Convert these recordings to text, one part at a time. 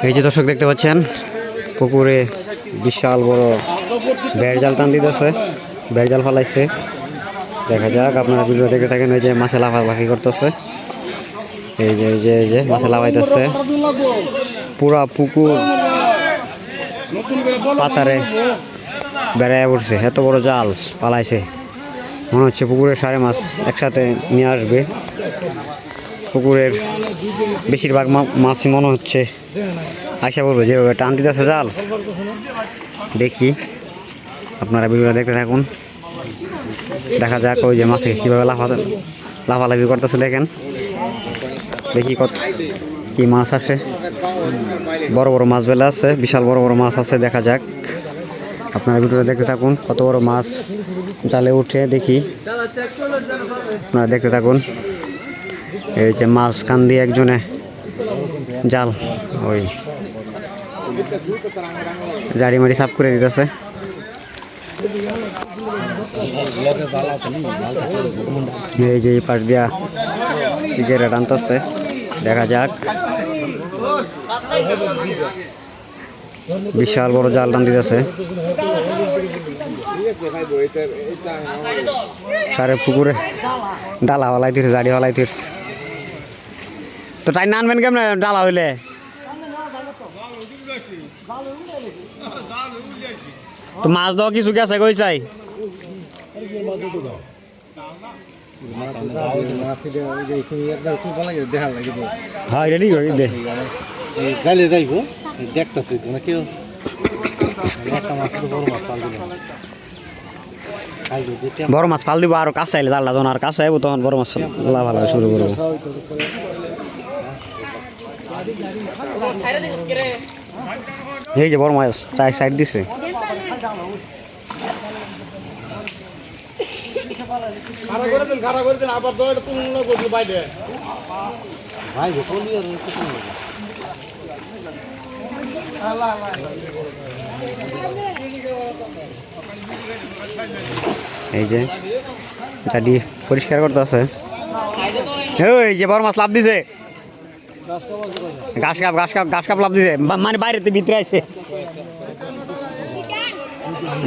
এই যে দর্শক দেখতে পাচ্ছেন পুকুরে বিশাল বড় বেড় জাল টান দিতেছে, বেড় জাল ফালাইছে। দেখা যাক, আপনারা ভিডিও দেখে থাকেন। ওই যে মাছে লাফালাফি করতেছে, এই যে এই যে এই যে মাছে লাফাইতেছে। পুরা পুকুর পাতারে বেড়ায় পড়ছে, এত বড় জাল পালাইছে। মনে হচ্ছে পুকুরের সারে মাছ একসাথে নিয়ে আসবে। পুকুরের বেশিরভাগ মাছই মনে হচ্ছে আশা করবো, যেভাবে টান দিতেছে জাল। দেখি, আপনারা ভিডিওটা দেখতে থাকুন, দেখা যাক ওই যে মাছে কীভাবে লাফালাফি করতেছে। দেখেন, দেখি কত কি মাছ আছে। বড় বড় মাছ বেলা আছে, বিশাল বড় বড় মাছ আছে। দেখা যাক, আপনারা ভিডিওটা দেখতে থাকুন, কত বড় মাছ জালে উঠে। দেখি, আপনারা দেখতে থাকুন। এই যে মাছ কান দিয়ে একজনে জাল ওই জাড়ি মাড়ি সাফ করে দিতেছে। এই যে পাশ দিয়া সিগারেট আনতেছে। দেখা যাক, বিশাল বড় জাল টান দিতেছে। সারে পুকুরে ডালা হলাই দিচ্ছে, জাড়ি হলাই দিচ্ছে। তো টাইম আনবেন কেমন ডালা হইলে? তো মাছ দেওয়া কিছু গেছে কই চাই? হ্যাঁ, রেডি করে দে। দেখতেছি তোমরা কেউ বড় মাছ ফাল দিব, আরো কাছে আইলে জালটা যখন আর কাছে আইব তখন বড় মাছ লাভালা শুরু করবো। এই যে বড় মাছ সাইড দিছে। এই যে গাড়ি পরিষ্কার করতে আছে। এই যে বড় মাছ লাভ দিছে, ঘাস কাপ লাভ দিছে, মানে বাইরেতে ভিতরে আইছে।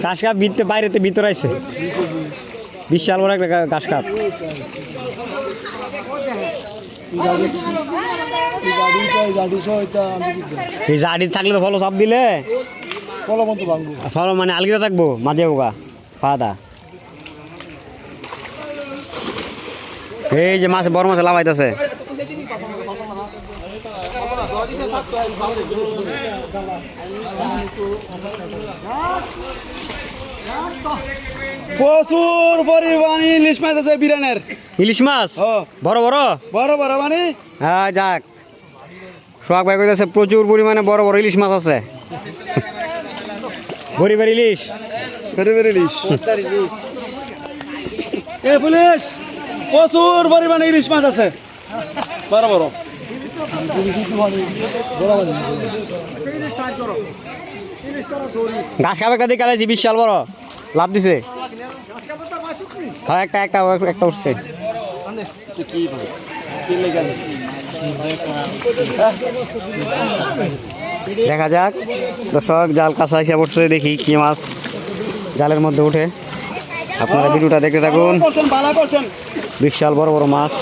ঘাস কাপ বাইরেতে ভিতরে আইছে, বিশাল বড় একটা ঘাস কাপ। এই জাড়ি থাকলে তো ফলো চাপ দিলে ফলো মানে আলগিতে থাকবো, মাঝে হোগা ফাদা। এই যে মাছ বড় মাছ লাভাইতেছে। প্রচুর পরিমাণে ইলিশ মাছ আছে। বিরানের ইলিশ মাছ বড় বড় বড় বড় মানে হ্যাঁ, যাক, সোহাগ ভাই কইতেছে প্রচুর পরিমাণে বড় বড় ইলিশ মাছ আছে। গরিবের ইলিশ, গরিবের ইলিশ। এ পুলিশ, প্রচুর পরিমাণে ইলিশ মাছ আছে, বড় বড়। ঘাস খাবে একটা দিকে আলাইছি, বিশাল বড় লাভ দিছে। হ্যাঁ, একটা উঠছে। দেখা যাক দর্শক, জাল কাছা হিসাব পড়ছে। দেখি কি মাছ জালের মধ্যে উঠে। আপনারা ভিডিওটা দেখতে থাকুন, বিশাল বড় বড় মাছ।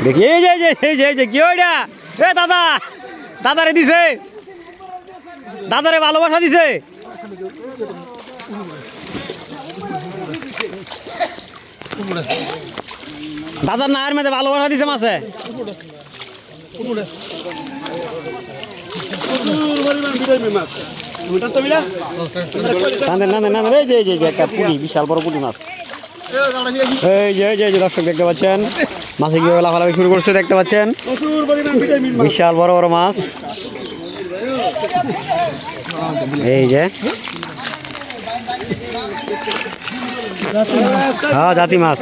দেখি এই যে কি ওইটা? এ দাদা, দাদারে দিছে, দাদারে ভালোবাসা দিছে। দাদার নায়ের মধ্যে ভালোবাসা দিছে মাছে। একটা পুঁটি, বিশাল বড় পুঁটি মাছ। এই যে দর্শক দেখতে পাচ্ছেন মাছে কিভাবে লাফালাফি শুরু করছে, দেখতে পাচ্ছেন বিশাল বড় বড় মাছ। এই যে হ্যাঁ, জাতি মাছ।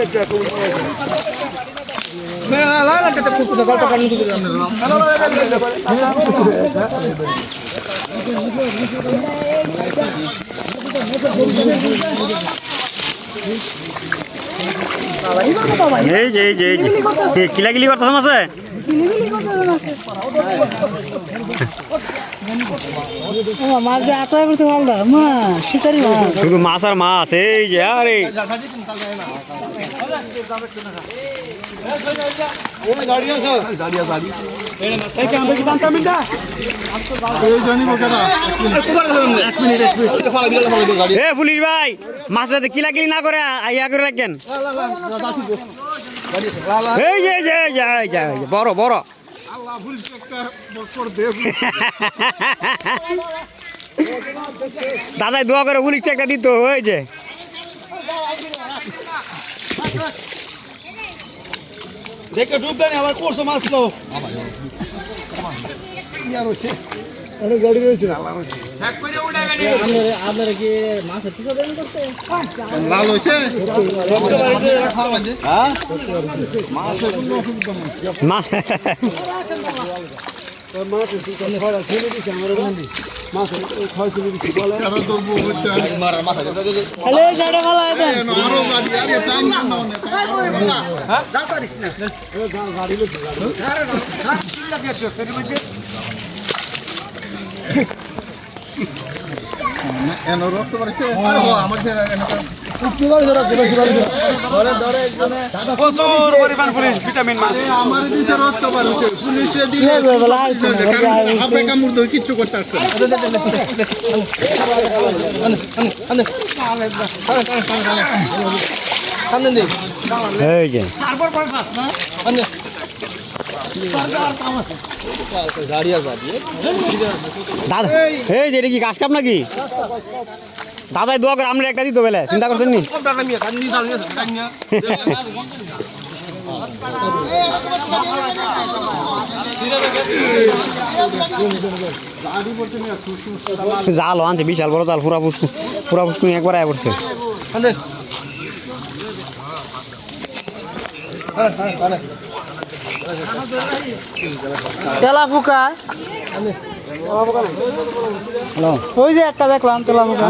এই যে কিলাকিলি করতেছ মাছে মাছ দিয়ে আতো করতে ভালো মা শিকারি মাছ শুধু মাছ আর মাছ এই যে আরে এ পুলিশ ভাই মাছ যাতে কিলাকিলি না করে আইয়া করে রাখেন এই যে বড় বড় দাদাই দোয়া করে পুলিশটা একটা দিত ওই যে দেখে ডুব দেন আবার করছো মাছ লো ইয়ার হচ্ছে অনেক গাড়ি রয়েছে না আপনারা কি মাছের টিকা দেন করতে লাল হয়েছে হ্যাঁ মাছের কোনো অসুবিধা নেই মাছ মাছ ছড়া ছেড়ে দিচ্ছে আমার মাছ ছয় ছেড়ে দিচ্ছে বলে হ্যালো জায়গা ভালো আছে আরো গাড়ি আরে টাইম না হ্যাঁ যা করিস না গাড়ি লোক এনো রক্ত পড়ছে আমার প্রচুর পরিমাণ পুলিশ ভিটামিন মাছ আমার দিছে রক্ত পড়ছে পুলিশে দিলে আপে কামড় দই কিচ্ছু করতে পারছে সামনে দে এই যে তারপর পরে মাছ না দাদা এই যে এটা কি ঘাস কাপ নাকি দাদাই দোয়া করে আমরা একটা দিত বেলে চিন্তা করছেন নি জাল আনছে বিশাল বড় জাল পুরা পুষ্কুনি একবার আয় পড়ছে তেলা ফুকা ওই যে একটা দেখলাম তেলা ফুকা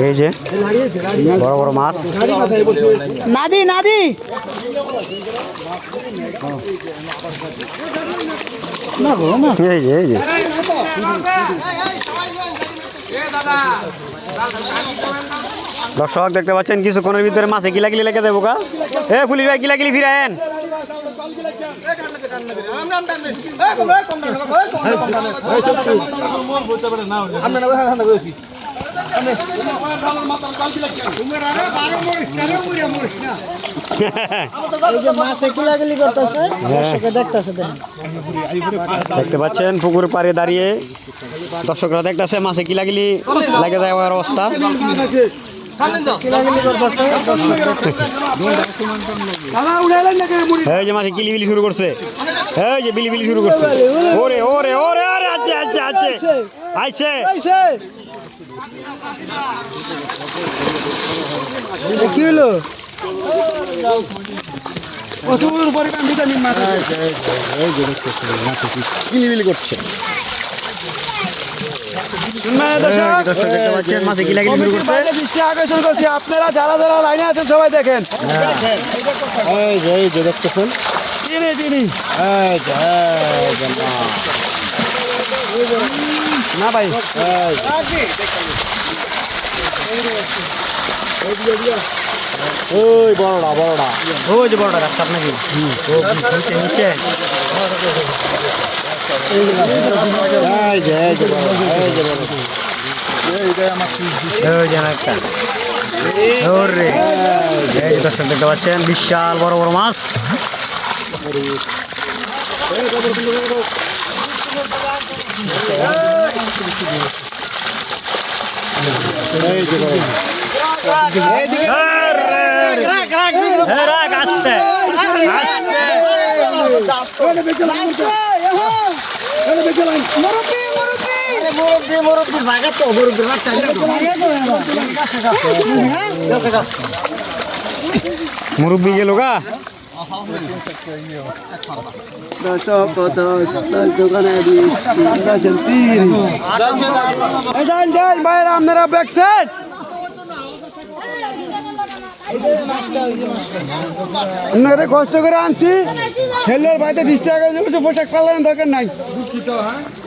এই যে বড় বড় মাছ নাদি নাদি না গো না এই যে দর্শক দেখতে পাচ্ছেন কিছুক্ষণের ভিতরে মাছে কিলাকিলি লেগে দেবো কা এ পুলিশ ভাই কিলাকিলি ফিরায়েন মাছে কিলাকিলি করতেছে দর্শকে দেখতেছে দেখতে পাচ্ছেন পুকুর পাড়ে দাঁড়িয়ে দর্শকরা দেখতেছে মাছে কিলাকিলি লেগে যাওয়ার অবস্থা কিলাকিলি করতেছে এই যে মাছে কিলিবিলি শুরু করছে এই যে বিলিবিলি শুরু করছে ওরে ওরে ওরে ওরে আছে আছে আছে আইছে কি হলো প্রচুর পরিমাণ ভিটামিন মাছ এই যে কিলিবিলি করছে মাছে কিলাকিলি শুরু করছে দৃষ্টি আকর্ষণ করছি আপনারা যারা যারা লাইনে আছেন সবাই দেখেন এই যে দেখতেছেন চিনি না ভাই ওই বড়টা ওই যে বড়টা রাস্তা নাকি নিচে দর্শক দেখতে পাচ্ছেন বিশাল বড় বড় মাছ মুরব্বী গেল গা আপনারা ব্যাকসাইড আপনারা কষ্ট করে আনছি ছেলের বাড়িতে 20 টাকা পোশাক পালানোর দরকার নাই